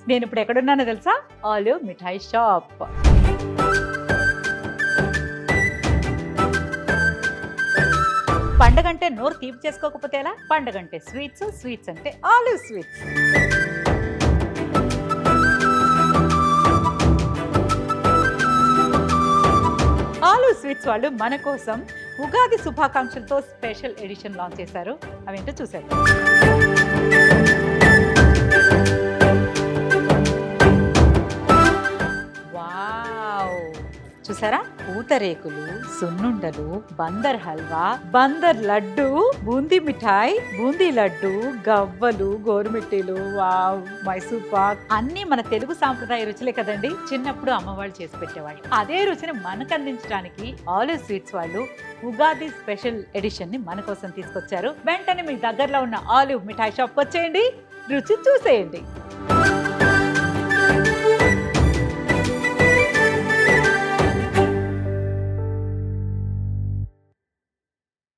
నేను ఇప్పుడు ఎక్కడున్నానో తెలుసా? ఆలివ్ మిఠాయి షాప్. పండగంటే నోరు తీపి చేసుకోకపోతే ఎలా? పండగంటే స్వీట్స్, స్వీట్స్ అంటే ఆలివ్ స్వీట్స్. ఆలివ్ స్వీట్స్ వాళ్ళు మన కోసం ఉగాది శుభాకాంక్షలతో స్పెషల్ ఎడిషన్ లాంచ్ చేశారు. అవేంటో చూసేద్దాం. వావ్, చూసారా? పూతరేకులు, సున్నుండలు, బందర్ హల్వా, బందర్ లడ్డు, బూందీ మిఠాయి, బూందీ లడ్డు, గవ్వలు, గోరుమిట్టీలు, వావ్, మైసూర్ పాక్ అన్ని మన తెలుగు సాంప్రదాయ రుచులే కదండి. చిన్నప్పుడు అమ్మవాళ్ళు చేసి పెట్టేవాళ్ళు. అదే రుచిని మనకు అందించడానికి ఆలివ్ స్వీట్స్ వాళ్ళు ఉగాది స్పెషల్ ఎడిషన్ ని మన కోసం తీసుకొచ్చారు. వెంటనే మీ దగ్గరలో ఉన్న ఆలివ్ మిఠాయి షాప్ వచ్చేయండి, రుచి చూసేయండి.